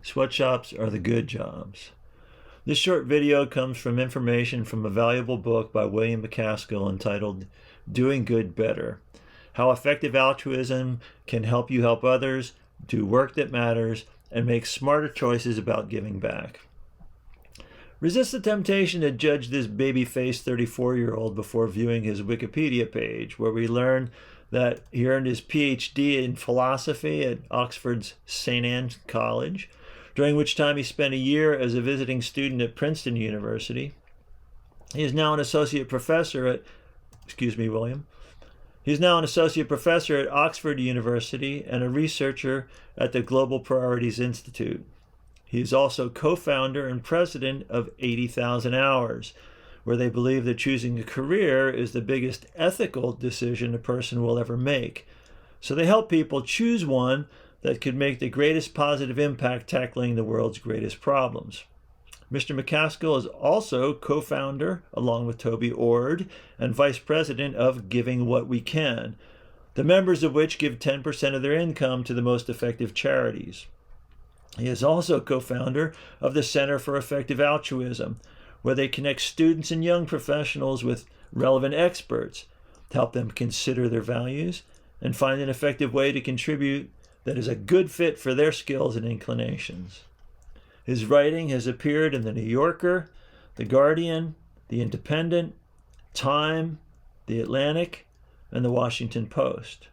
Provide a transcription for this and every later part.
Sweatshops are the good jobs. This short video comes from information from a valuable book by William Macaskill entitled Doing Good Better: How Effective Altruism Can Help You Help Others, Do Work That Matters, and Make Smarter Choices About Giving Back. Resist the temptation to judge this baby-faced 34-year-old before viewing his Wikipedia page, where we learn that he earned his PhD in philosophy at Oxford's St. Anne's College, during which time he spent a year as a visiting student at Princeton University. He is now an associate professor at, William. He is now an associate professor at Oxford University and a researcher at the Global Priorities Institute. He is also co-founder and president of 80,000 Hours, where they believe that choosing a career is the biggest ethical decision a person will ever make. So they help people choose one that could make the greatest positive impact tackling the world's greatest problems. Mr. Macaskill is also co-founder, along with Toby Ord, and vice president of Giving What We Can, the members of which give 10% of their income to the most effective charities. He is also co-founder of the Center for Effective Altruism, where they connect students and young professionals with relevant experts to help them consider their values and find an effective way to contribute that is a good fit for their skills and inclinations. His writing has appeared in The New Yorker, The Guardian, The Independent, Time, The Atlantic, and The Washington Post.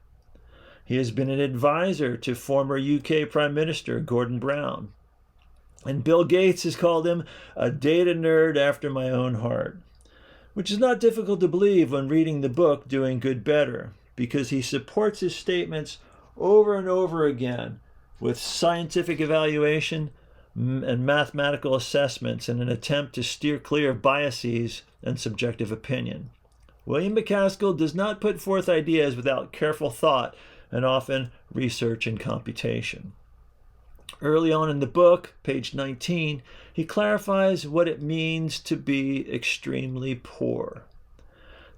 He has been an advisor to former UK Prime Minister Gordon Brown. And Bill Gates has called him a data nerd after my own heart, which is not difficult to believe when reading the book Doing Good Better, because he supports his statements over and over again with scientific evaluation and mathematical assessments in an attempt to steer clear of biases and subjective opinion. William Macaskill does not put forth ideas without careful thought and often research and computation. Early on in the book, page 19, he clarifies what it means to be extremely poor.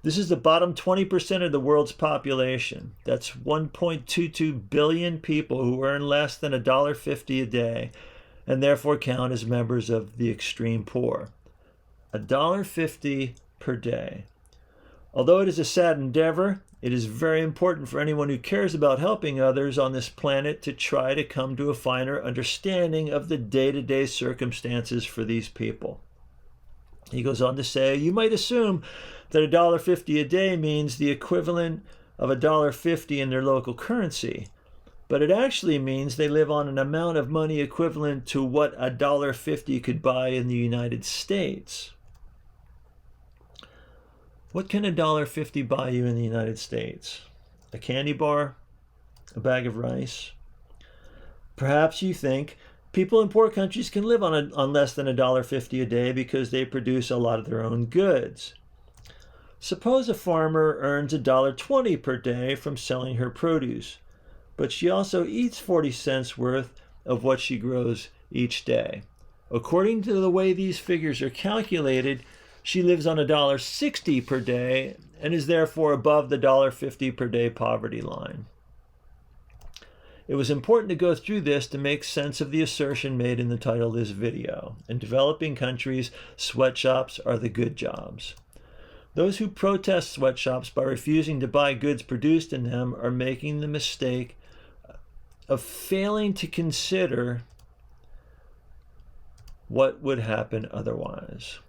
This is the bottom 20% of the world's population. That's 1.22 billion people who earn less than $1.50 a day and therefore count as members of the extreme poor. $1.50 per day. Although it is a sad endeavor, it is very important for anyone who cares about helping others on this planet to try to come to a finer understanding of the day-to-day circumstances for these people. He goes on to say, you might assume that $1.50 a day means the equivalent of $1.50 in their local currency, but it actually means they live on an amount of money equivalent to what $1.50 could buy in the United States. What can $1.50 buy you in the United States? A candy bar? A bag of rice? Perhaps you think people in poor countries can live on less than $1.50 a day because they produce a lot of their own goods. Suppose a farmer earns $1.20 per day from selling her produce, but she also eats 40 cents worth of what she grows each day. According to the way these figures are calculated, she lives on $1.60 per day and is therefore above the $1.50 per day poverty line. It was important to go through this to make sense of the assertion made in the title of this video. In developing countries, sweatshops are the good jobs. Those who protest sweatshops by refusing to buy goods produced in them are making the mistake of failing to consider what would happen otherwise.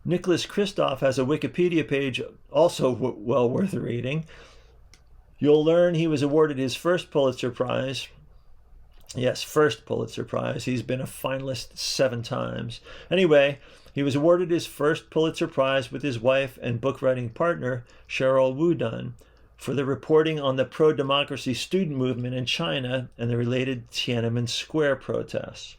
Nicholas Kristof has a Wikipedia page also well worth reading. You'll learn he was awarded his first Pulitzer Prize. Yes, first Pulitzer Prize. He's been a finalist 7 times. Anyway, he was awarded his first Pulitzer Prize with his wife and book writing partner, Cheryl Wudun, for the reporting on the pro-democracy student movement in China and the related Tiananmen Square protests.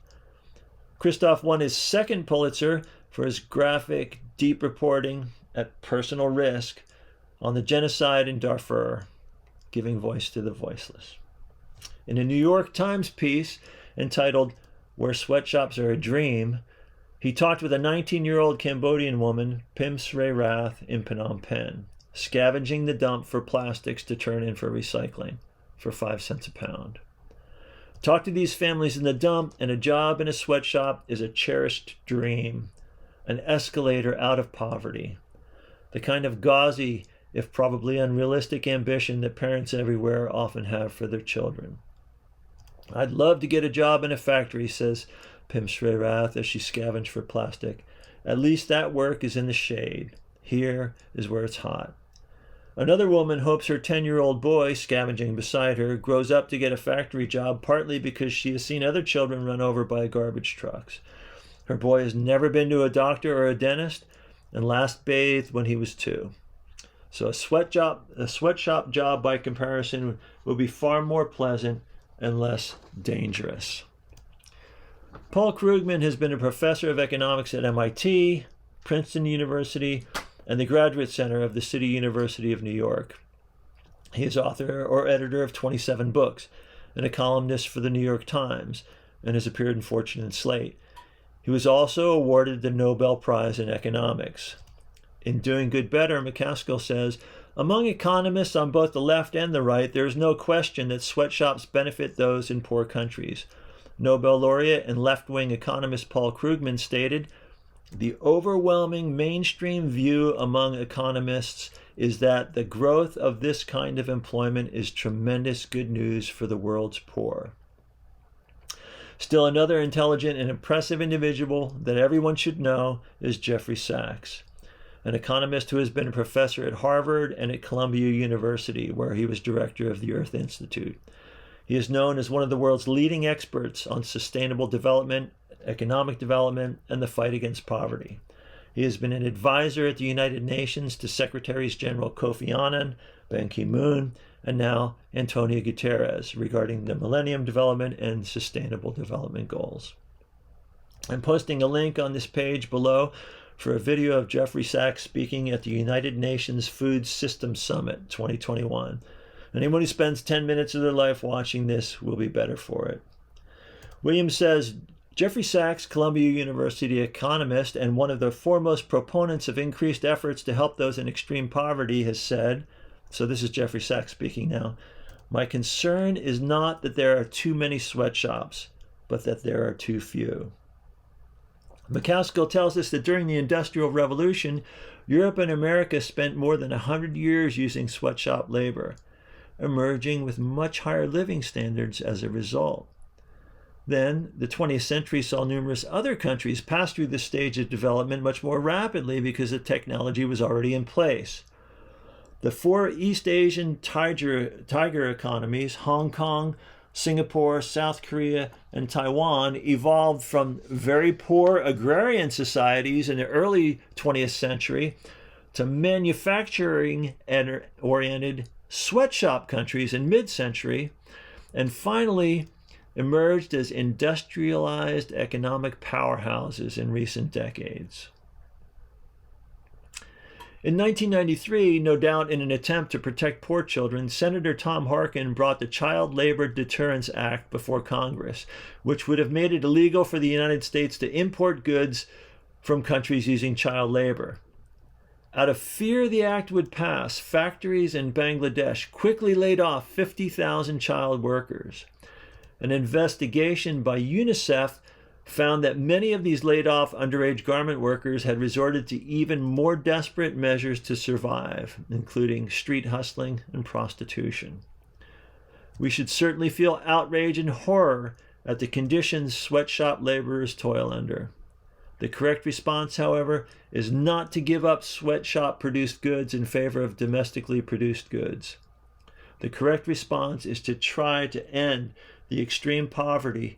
Kristof won his second Pulitzer for his graphic, deep reporting at personal risk on the genocide in Darfur, giving voice to the voiceless. In a New York Times piece entitled Where Sweatshops Are a Dream, he talked with a 19-year-old Cambodian woman, Pim Sre Rath, in Phnom Penh, scavenging the dump for plastics to turn in for recycling for 5 cents a pound. Talk to these families in the dump, and a job in a sweatshop is a cherished dream, an escalator out of poverty, the kind of gauzy, if probably unrealistic ambition that parents everywhere often have for their children. I'd love to get a job in a factory, says Pim Srirath as she scavenged for plastic. At least that work is in the shade. Here is where it's hot. Another woman hopes her 10-year-old boy, scavenging beside her, grows up to get a factory job, partly because she has seen other children run over by garbage trucks. Her boy has never been to a doctor or a dentist and last bathed when he was 2. So a sweatshop job, by comparison, will be far more pleasant and less dangerous. Paul Krugman has been a professor of economics at MIT, Princeton University, and the Graduate Center of the City University of New York. He is author or editor of 27 books and a columnist for the New York Times, and has appeared in Fortune and Slate. He was also awarded the Nobel Prize in Economics. In Doing Good Better, Macaskill says, among economists on both the left and the right, there is no question that sweatshops benefit those in poor countries. Nobel laureate and left-wing economist Paul Krugman stated, the overwhelming mainstream view among economists is that the growth of this kind of employment is tremendous good news for the world's poor. Still another intelligent and impressive individual that everyone should know is Jeffrey Sachs, an economist who has been a professor at Harvard and at Columbia University, where he was director of the Earth Institute. He is known as one of the world's leading experts on sustainable development, economic development, and the fight against poverty. He has been an advisor at the United Nations to Secretaries General Kofi Annan, Ban Ki-moon, and now Antonio Guterres regarding the Millennium Development and Sustainable Development Goals. I'm posting a link on this page below for a video of Jeffrey Sachs speaking at the United Nations Food Systems Summit 2021. Anyone who spends 10 minutes of their life watching this will be better for it. William says, Jeffrey Sachs, Columbia University economist and one of the foremost proponents of increased efforts to help those in extreme poverty, has said, so this is Jeffrey Sachs speaking now, my concern is not that there are too many sweatshops, but that there are too few. Macaskill tells us that during the Industrial Revolution, Europe and America spent more than 100 years using sweatshop labor, emerging with much higher living standards as a result. Then, the 20th century saw numerous other countries pass through this stage of development much more rapidly because the technology was already in place. The 4 East Asian tiger economies, Hong Kong, Singapore, South Korea, and Taiwan, evolved from very poor agrarian societies in the early 20th century to manufacturing-oriented sweatshop countries in mid-century, and finally emerged as industrialized economic powerhouses in recent decades. In 1993, no doubt in an attempt to protect poor children, Senator Tom Harkin brought the Child Labor Deterrence Act before Congress, which would have made it illegal for the United States to import goods from countries using child labor. Out of fear the act would pass, factories in Bangladesh quickly laid off 50,000 child workers. An investigation by UNICEF found that many of these laid-off underage garment workers had resorted to even more desperate measures to survive, including street hustling and prostitution. We should certainly feel outrage and horror at the conditions sweatshop laborers toil under. The correct response, however, is not to give up sweatshop-produced goods in favor of domestically produced goods. The correct response is to try to end the extreme poverty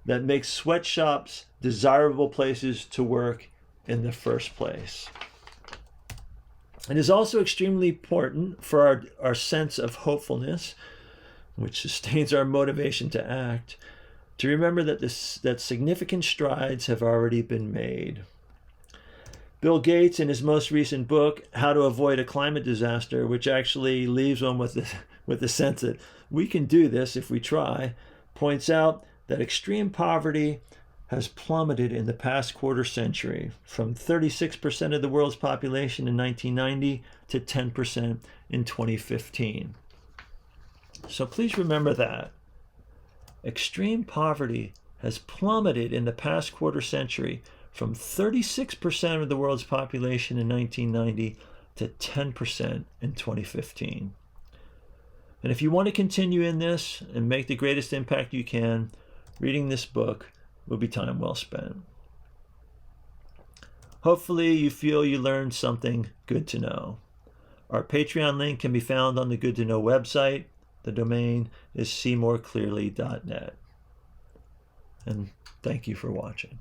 that makes sweatshops desirable places to work in the first place. It is also extremely important for our sense of hopefulness, which sustains our motivation to act, to remember that significant strides have already been made. Bill Gates, in his most recent book, How to Avoid a Climate Disaster, which actually leaves one with the sense that we can do this if we try, points out that extreme poverty has plummeted in the past quarter century from 36% of the world's population in 1990 to 10% in 2015. So please remember that. extreme poverty has plummeted in the past quarter century from 36% of the world's population in 1990 to 10% in 2015. And if you want to continue in this and make the greatest impact you can, reading this book will be time well spent. Hopefully you feel you learned something good to know. Our Patreon link can be found on the Good to Know website. The domain is seemoreclearly.net. And thank you for watching.